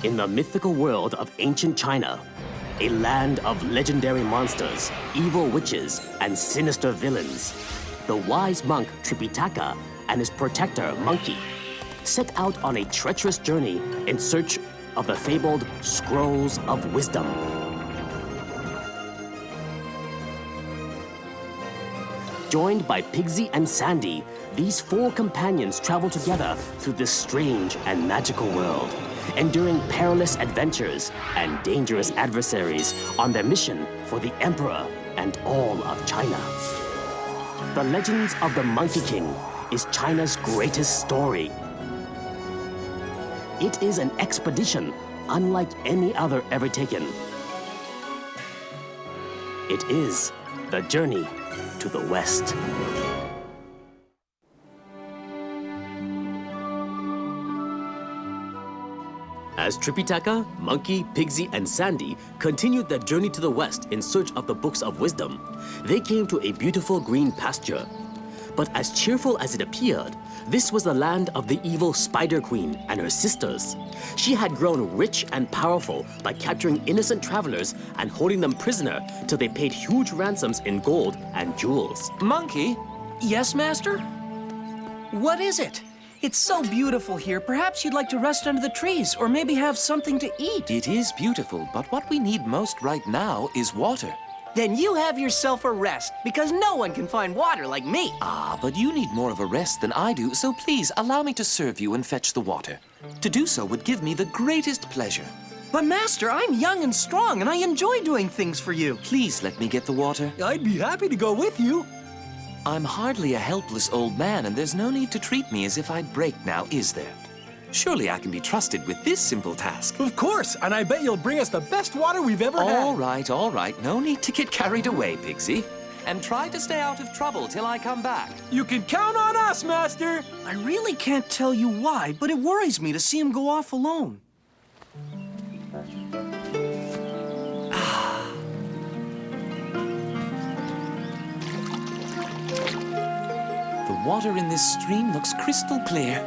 In the mythical world of ancient China, a land of legendary monsters, evil witches, and sinister villains, the wise monk Tripitaka and his protector Monkey set out on a treacherous journey in search of the fabled Scrolls of Wisdom. Joined by Pigsy and Sandy, these four companions travel together through this strange and magical world, enduring perilous adventures and dangerous adversaries on their mission for the Emperor and all of China. The Legends of the Monkey King is China's greatest story. It is an expedition unlike any other ever taken. It is the journey to the West. As Tripitaka, Monkey, Pigsy, and Sandy continued their journey to the west in search of the Books of Wisdom, they came to a beautiful green pasture. But as cheerful as it appeared, this was the land of the evil Spider Queen and her sisters. She had grown rich and powerful by capturing innocent travelers and holding them prisoner till they paid huge ransoms in gold and jewels. Monkey? Yes, Master? What is it? It's so beautiful here. Perhaps you'd like to rest under the trees, or maybe have something to eat. It is beautiful, but what we need most right now is water. Then you have yourself a rest, because no one can find water like me. Ah, but you need more of a rest than I do, so please allow me to serve you and fetch the water. To do so would give me the greatest pleasure. But Master, I'm young and strong, and I enjoy doing things for you. Please let me get the water. I'd be happy to go with you. I'm hardly a helpless old man, and there's no need to treat me as if I'd break now, is there? Surely I can be trusted with this simple task. Of course, and I bet you'll bring us the best water we've ever had. All right. No need to get carried away, Pigsy. And try to stay out of trouble till I come back. You can count on us, Master. I really can't tell you why, but it worries me to see him go off alone. The water in this stream looks crystal clear.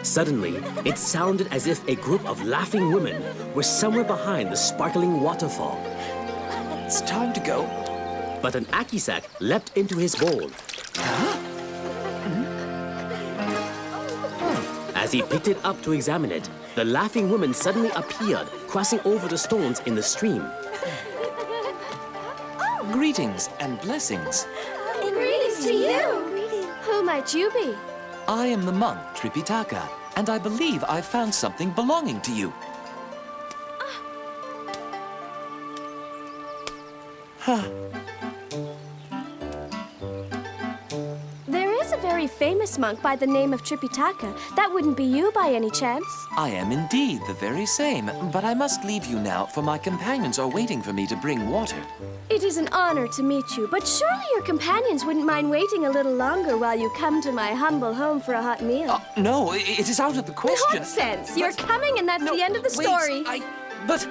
Suddenly, it sounded as if a group of laughing women were somewhere behind the sparkling waterfall. It's time to go. But an akisak leapt into his bowl. As he picked it up to examine it, the laughing woman suddenly appeared, crossing over the stones in the stream. Greetings and blessings. Greetings to you. Who might you be? I am the monk, Tripitaka, and I believe I've found something belonging to you. There is a very famous monk by the name of Tripitaka. That wouldn't be you by any chance. I am indeed the very same, but I must leave you now, for my companions are waiting for me to bring water. It is an honor to meet you, but surely your companions wouldn't mind waiting a little longer while you come to my humble home for a hot meal. No, it is out of the question. Nonsense! You're coming and that's the end of the story. But...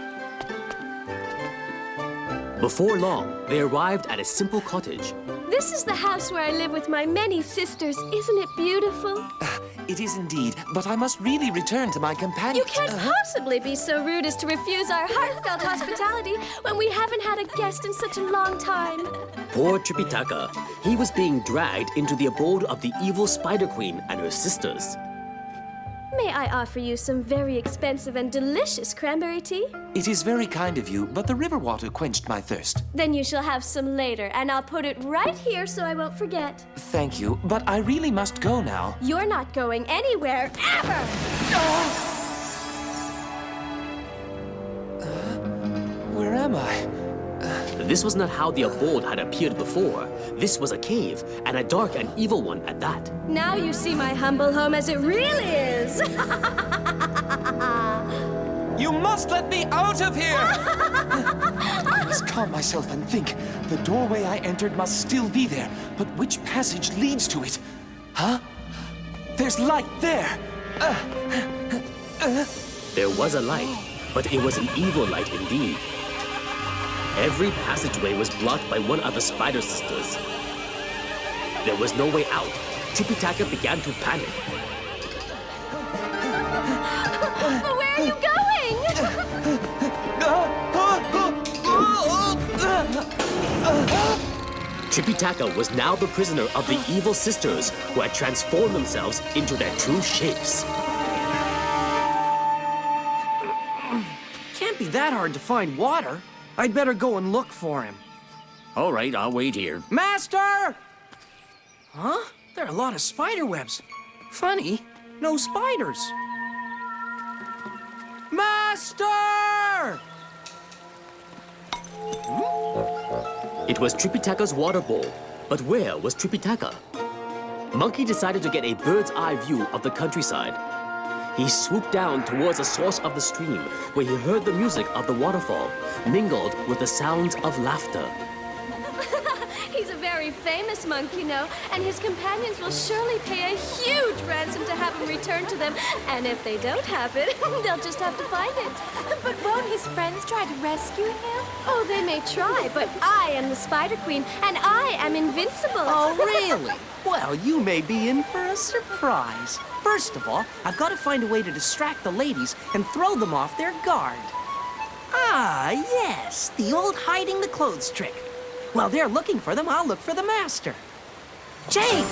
Before long, they arrived at a simple cottage. This is the house where I live with my many sisters. Isn't it beautiful? It is indeed, but I must really return to my companions. You can't possibly be so rude as to refuse our heartfelt hospitality when we haven't had a guest in such a long time. Poor Tripitaka. He was being dragged into the abode of the evil Spider Queen and her sisters. May I offer you some very expensive and delicious cranberry tea? It is very kind of you, but the river water quenched my thirst. Then you shall have some later, and I'll put it right here so I won't forget. Thank you, but I really must go now. You're not going anywhere, ever! Where am I? This was not how the abode had appeared before. This was a cave, and a dark and evil one at that. Now you see my humble home as it really is. You must let me out of here! I must calm myself and think. The doorway I entered must still be there, but which passage leads to it? Huh? There's light there! There was a light, but it was an evil light indeed. Every passageway was blocked by one of the Spider Sisters. there was no way out, Tripitaka began to panic. Where are you going? Tripitaka was now the prisoner of the evil sisters who had transformed themselves into their true shapes. Can't be that hard to find water. I'd better go and look for him. All right, I'll wait here. Master! Huh? There are a lot of spider webs. Funny, no spiders. Master! It was Tripitaka's water bowl, but where was Tripitaka? Monkey decided to get a bird's eye view of the countryside. He swooped down towards the source of the stream, where he heard the music of the waterfall, mingled with the sounds of laughter. He's a very famous monk, you know, and his companions will surely pay a huge ransom to have him returned to them. And if they don't have it, they'll just have to find it. But won't his friends try to rescue him? Oh, they may try, but I am the Spider Queen, and I am invincible. Oh, really? Well, you may be in for a surprise. First of all, I've got to find a way to distract the ladies and throw them off their guard. Ah, yes, the old hiding the clothes trick. While they're looking for them, I'll look for the master. Jane!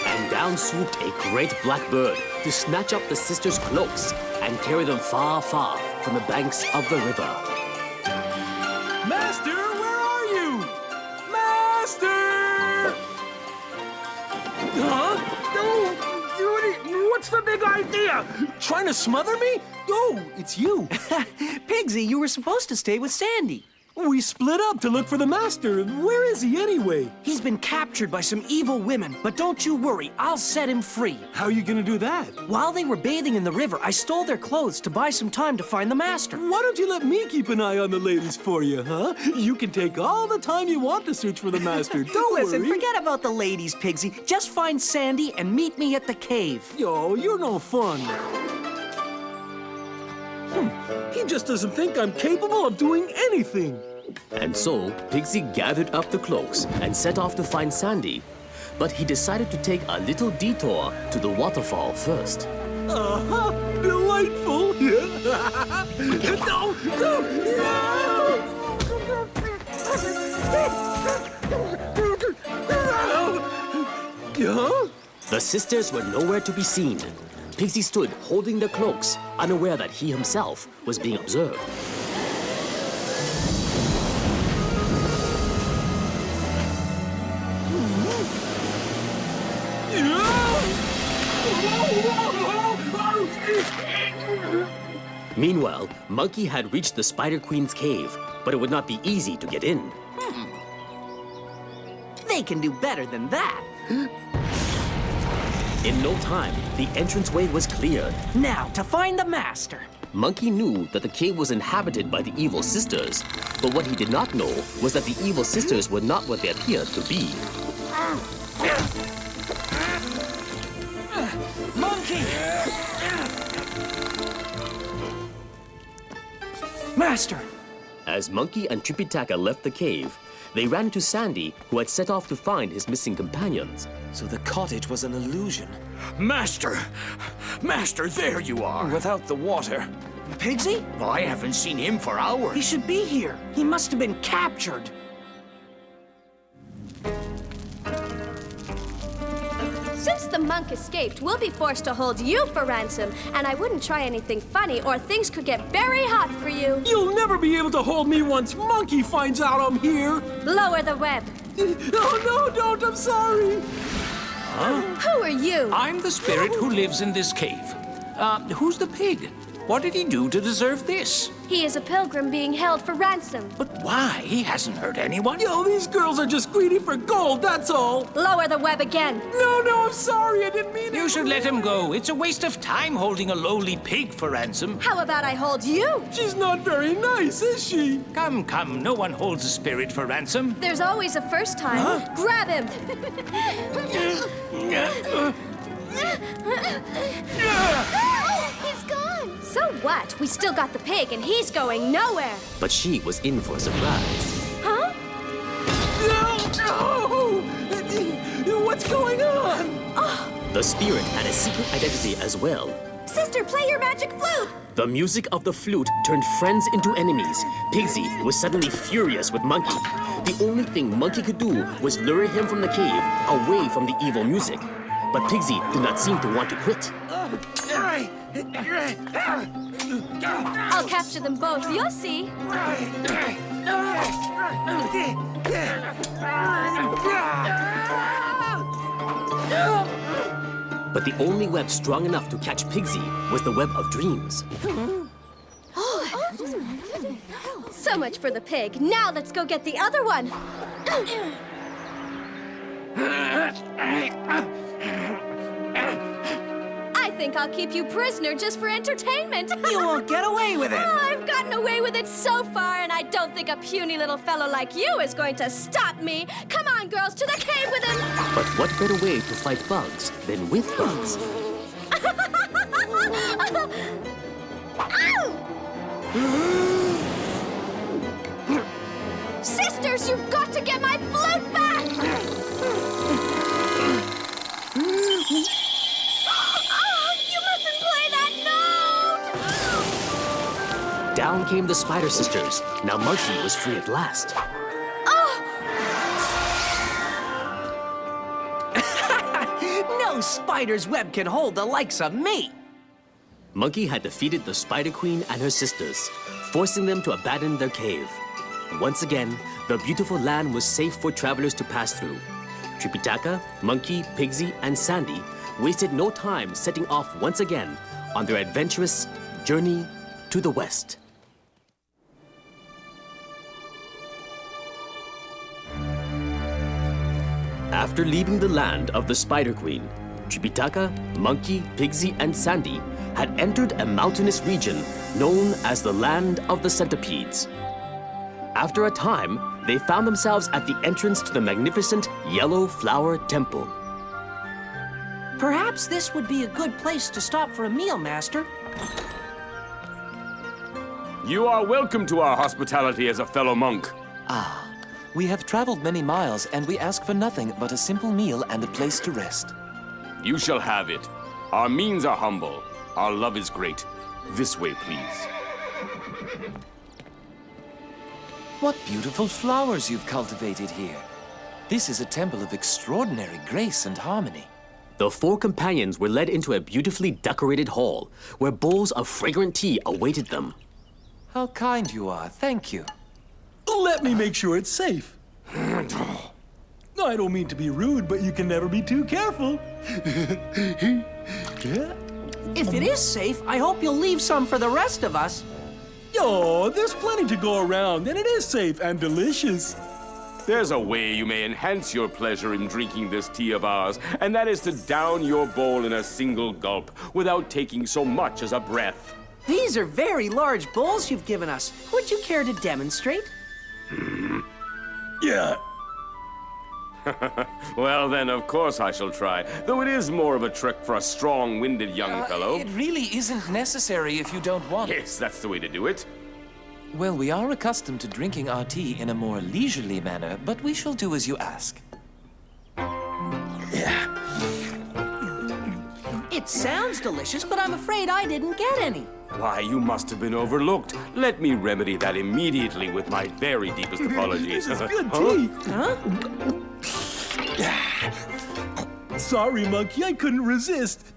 And down swooped a great black bird to snatch up the sisters' cloaks and carry them far, far from the banks of the river. Master, where are you? Master! Huh? No, what's the big idea? Trying to smother me? Oh, it's you. Pigsy, you were supposed to stay with Sandy. We split up to look for the master. Where is he anyway? He's been captured by some evil women, but don't you worry, I'll set him free. How are you gonna do that? While they were bathing in the river, I stole their clothes to buy some time to find the master. Why don't you let me keep an eye on the ladies for you, huh? You can take all the time you want to search for the master. Don't Listen, worry. forget about the ladies, Pigsy. Just find Sandy and meet me at the cave. Yo, you're no fun. He just doesn't think I'm capable of doing anything. And so, Pigsy gathered up the cloaks and set off to find Sandy. But he decided to take a little detour to the waterfall first. Uh-huh, delightful. No, Huh? The sisters were nowhere to be seen. Pigsy stood holding the cloaks, unaware that he himself was being observed. Meanwhile, Monkey had reached the Spider Queen's cave, but it would not be easy to get in. They can do better than that. In no time, the entranceway was cleared. Now, to find the master. Monkey knew that the cave was inhabited by the evil sisters, but what he did not know was that the evil sisters were not what they appeared to be. Monkey! Master! As Monkey and Tripitaka left the cave, they ran to Sandy, who had set off to find his missing companions. So the cottage was an illusion. Master! Master, there you are! Without the water. Pigsy? I haven't seen him for He hours. should be here. He must have been captured. Since the monk escaped, we'll be forced to hold you for ransom. And I wouldn't try anything funny, or things could get very hot for you. You'll never be able to hold me once Monkey finds out I'm here. Lower the web. Oh, no, don't. I'm sorry. Who are you? I'm the spirit who lives in this cave. Who's the pig? What did he do to deserve this? He is a pilgrim being held for ransom. But why? He hasn't hurt anyone. Yo, these girls are just greedy for gold, that's all. Lower the web again. No, I'm sorry. I didn't mean it. You should let him go. It's a waste of time holding a lowly pig for ransom. How about I hold you? She's not very nice, is she? Come, no one holds a spirit for ransom. There's always a first time. Grab him. He's gone. So what? We still got the pig, and he's going nowhere. But she was in for a surprise. Huh? No! What's going on? The spirit had a secret identity as well. Sister, play your magic flute! The music of the flute turned friends into enemies. Pigsy was suddenly furious with Monkey. The only thing Monkey could do was lure him from the cave, away from the evil music. But Pigsy did not seem to want to quit. I'll capture them both, you'll see. But the only web strong enough to catch Pigsy was the web of dreams. So much for the pig. Now let's go get the other one. I think I'll keep you prisoner just for entertainment. You won't get away with it. Oh, I've gotten away with it so far, and I don't think a puny little fellow like you is going to stop me. Come on, girls, to the cave with him. But what better way to fight bugs than with bugs? Sisters, you've got to get my flute back! You mustn't play that note! Down came the Spider Sisters. Now Monkey was free at last. No spider's web can hold the likes of me. Monkey had defeated the Spider Queen and her sisters, forcing them to abandon their cave. Once again, the beautiful land was safe for travelers to pass through. Tripitaka, Monkey, Pigsy, and Sandy wasted no time setting off once again on their adventurous journey to the west. After leaving the land of the Spider Queen, Tripitaka, Monkey, Pigsy, and Sandy had entered a mountainous region known as the Land of the Centipedes. After a time, they found themselves at the entrance to the magnificent Yellow Flower Temple. Perhaps this would be a good place to stop for a meal, Master. You are welcome to our hospitality as a fellow monk. We have traveled many miles, and we ask for nothing but a simple meal and a place to rest. You shall have it. Our means are humble. Our love is great. This way, please. What beautiful flowers you've cultivated here. This is a temple of extraordinary grace and harmony. The four companions were led into a beautifully decorated hall, where bowls of fragrant tea awaited them. How kind you are, thank you. Let me make sure it's safe. I don't mean to be rude, but you can never be too careful. If it is safe, I hope you'll leave some for the rest of us. Oh, there's plenty to go around, and it is safe and delicious. There's a way you may enhance your pleasure in drinking this tea of ours, and that is to down your bowl in a single gulp without taking so much as a breath. These are very large bowls you've given us. Would you care to demonstrate? Yeah. Well, then, of course I shall try, though it is more of a trick for a strong-winded young fellow. It really isn't necessary if you don't want. Yes, that's the way to do it. Well, we are accustomed to drinking our tea in a more leisurely manner, but we shall do as you ask. It sounds delicious, but I'm afraid I didn't get any. Why, you must have been overlooked. Let me remedy that immediately with my very deepest apologies. This is good tea. Sorry, Monkey, I couldn't resist.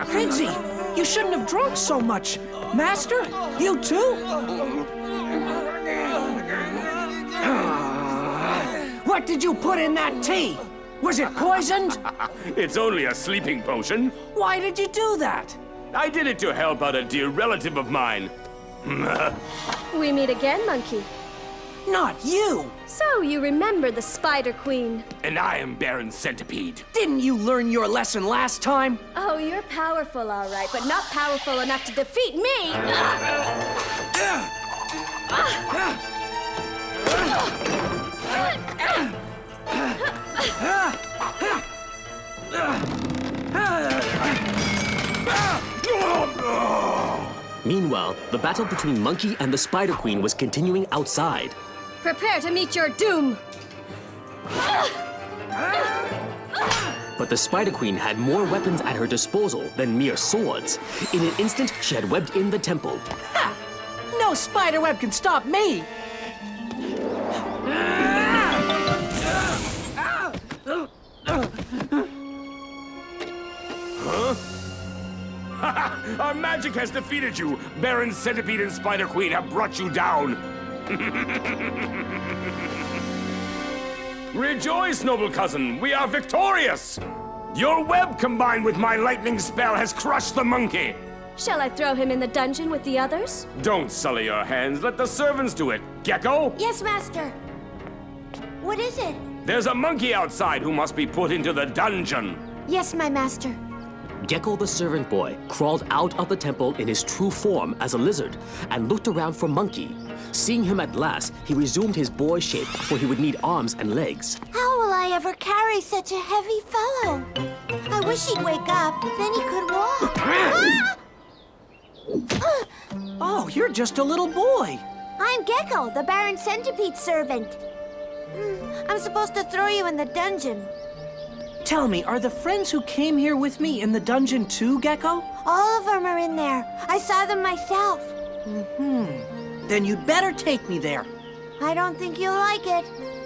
Pigsy, you shouldn't have drunk so much. Master, you too? What did you put in that tea? Was it poisoned? It's only a sleeping potion. Why did you do that? I did it to help out a dear relative of mine. We meet again, Monkey. Not you. So you remember the Spider Queen. And I am Baron Centipede. Didn't you learn your lesson last time? Oh, you're powerful, all right, but not powerful enough to defeat me. Meanwhile, the battle between Monkey and the Spider Queen was continuing outside. Prepare to meet your doom. But the Spider Queen had more weapons at her disposal than mere swords. In an instant, she had webbed in the temple. Ha! No spider web can stop me! Our magic has defeated you. Baron Centipede and Spider Queen have brought you down. Rejoice, noble cousin. We are victorious. Your web combined with my lightning spell has crushed the monkey. Shall I throw him in the dungeon with the others? Don't sully your hands. Let the servants do it. Gecko? Yes, Master. What is it? There's a monkey outside who must be put into the dungeon. Yes, my master. Gecko the servant boy crawled out of the temple in his true form as a lizard and looked around for Monkey. Seeing him at last, he resumed his boy shape, for he would need arms and legs. How will I ever carry such a heavy fellow? I wish he'd wake up, then he could walk. Oh, you're just a little boy. I'm Gecko, the Baron Centipede's servant. I'm supposed to throw you in the dungeon. Tell me, are the friends who came here with me in the dungeon too, Gecko? All of them are in there. I saw them myself. Then you'd better take me there. I don't think you'll like it.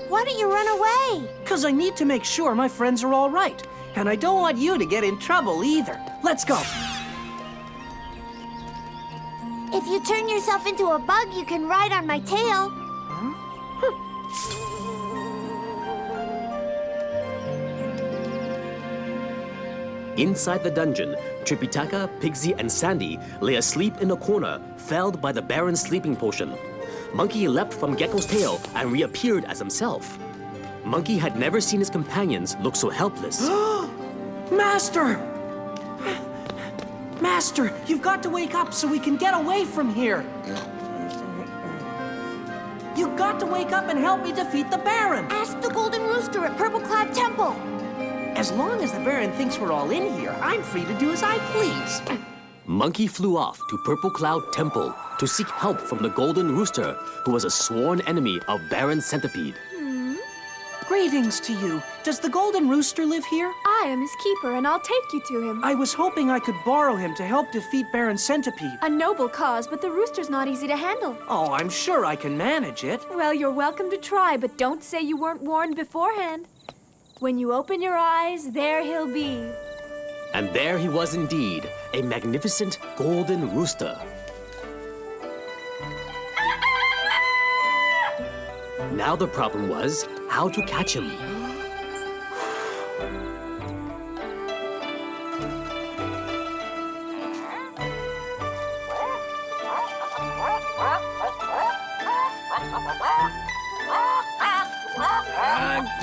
Why don't you run away? 'Cause I need to make sure my friends are all right. And I don't want you to get in trouble either. Let's go. If you turn yourself into a bug, you can ride on my tail. Inside the dungeon, Tripitaka, Pigsy, and Sandy lay asleep in a corner, felled by the Baron's sleeping potion. Monkey leapt from Gecko's tail and reappeared as himself. Monkey had never seen his companions look so helpless. Master! Master, you've got to wake up so we can get away from here. You've got to wake up and help me defeat the Baron. Ask the Golden Rooster at Purple Cloud Temple. As long as the Baron thinks we're all in here, I'm free to do as I please. Monkey flew off to Purple Cloud Temple to seek help from the Golden Rooster, who was a sworn enemy of Baron Centipede. Greetings to you. Does the Golden Rooster live here? I am his keeper, and I'll take you to him. I was hoping I could borrow him to help defeat Baron Centipede. A noble cause, but the rooster's not easy to handle. Oh, I'm sure I can manage it. Well, you're welcome to try, but don't say you weren't warned beforehand. When you open your eyes, there he'll be. And there he was indeed, a magnificent Golden Rooster. Now the problem was how to catch him.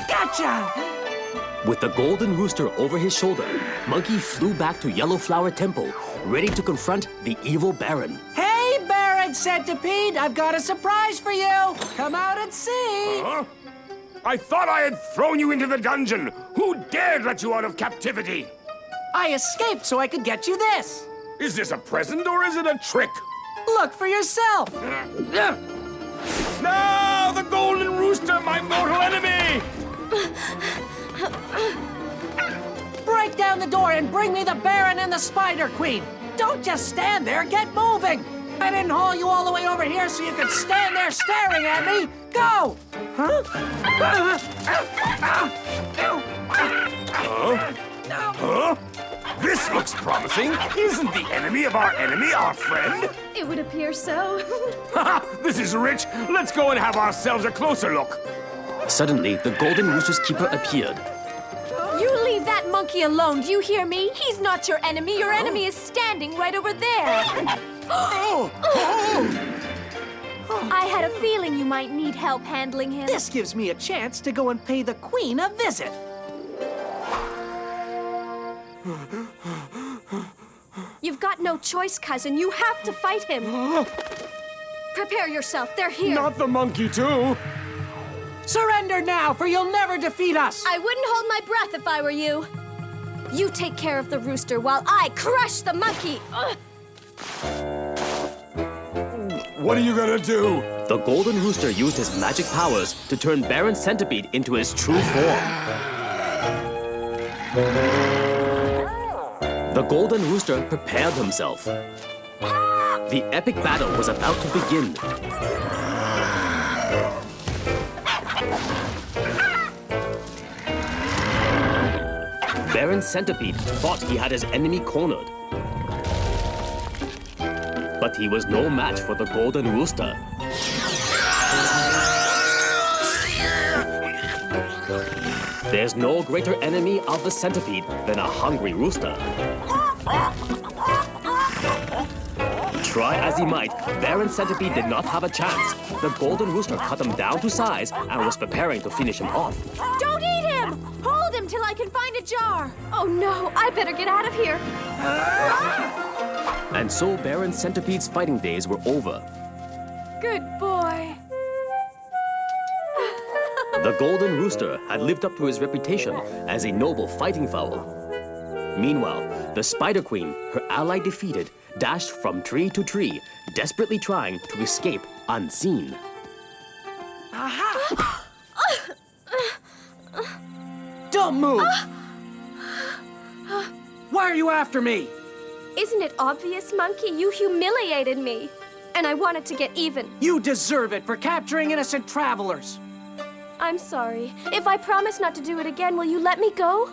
Gotcha! With the Golden Rooster over his shoulder, Monkey flew back to Yellow Flower Temple, ready to confront the evil Baron. Hey, Baron Centipede! I've got a surprise for you! Come out and see! Huh? I thought I had thrown you into the dungeon. Who dared let you out of captivity? I escaped so I could get you this! Is this a present or is it a trick? Look for yourself! No, the Golden Rooster, my mortal enemy! Break down the door and bring me the Baron and the Spider Queen! Don't just stand there, get moving! I didn't haul you all the way over here so you could stand there staring at me! Go! Huh? Huh? This looks promising. Isn't the enemy of our enemy our friend? It would appear so. This is rich. Let's go and have ourselves a closer look. Suddenly, the Golden Rooster's keeper appeared. You leave that monkey alone, do you hear me? He's not your enemy. Your enemy is standing right over there. I had a feeling you might need help handling him. This gives me a chance to go and pay the Queen a visit. You've got no choice, cousin. You have to fight him. Prepare yourself. They're here. Not the monkey, too. Surrender now, for you'll never defeat us! I wouldn't hold my breath if I were you. You take care of the rooster while I crush the monkey. What are you gonna do? The Golden Rooster used his magic powers to turn Baron Centipede into his true form. The Golden Rooster prepared himself. The epic battle was about to begin. Baron Centipede thought he had his enemy cornered. But he was no match for the Golden Rooster. There's no greater enemy of the centipede than a hungry rooster. Try as he might, Baron Centipede did not have a chance. The Golden Rooster cut him down to size and was preparing to finish him off. Don't eat him! Hold him till I can find a jar. Oh no, I better get out of here. And so Baron Centipede's fighting days were over. Good boy. The Golden Rooster had lived up to his reputation as a noble fighting fowl. Meanwhile, the Spider Queen, her ally defeated, dashed from tree to tree, desperately trying to escape unseen. Aha! Don't move! Why are you after me? Isn't it obvious, Monkey? You humiliated me. And I wanted to get even. You deserve it for capturing innocent travelers. I'm sorry. If I promise not to do it again, will you let me go?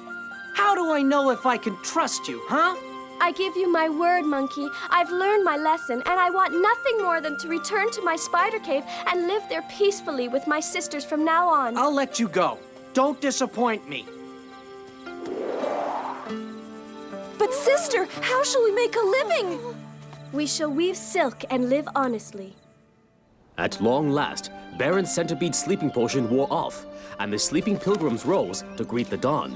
How do I know if I can trust you, huh? I give you my word, Monkey. I've learned my lesson, and I want nothing more than to return to my spider cave and live there peacefully with my sisters from now on. I'll let you go. Don't disappoint me. But sister, how shall we make a living? We shall weave silk and live honestly. At long last, Baron Centipede's sleeping potion wore off, and the sleeping pilgrims rose to greet the dawn.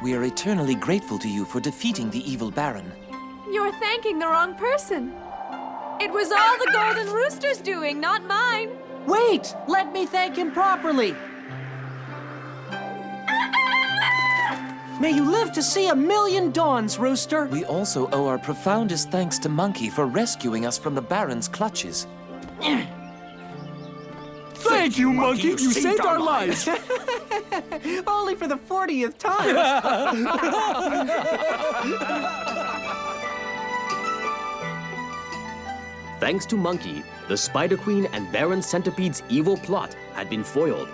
We are eternally grateful to you for defeating the evil Baron. You're thanking the wrong person. It was all the Golden Rooster's doing, not mine. Wait! Let me thank him properly. May you live to see 1,000,000 dawns, Rooster. We also owe our profoundest thanks to Monkey for rescuing us from the Baron's clutches. Thank you, Monkey. You saved our lives. Only for the 40th time. Thanks to Monkey, the Spider Queen and Baron Centipede's evil plot had been foiled.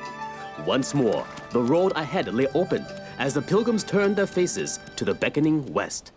Once more, the road ahead lay open as the pilgrims turned their faces to the beckoning west.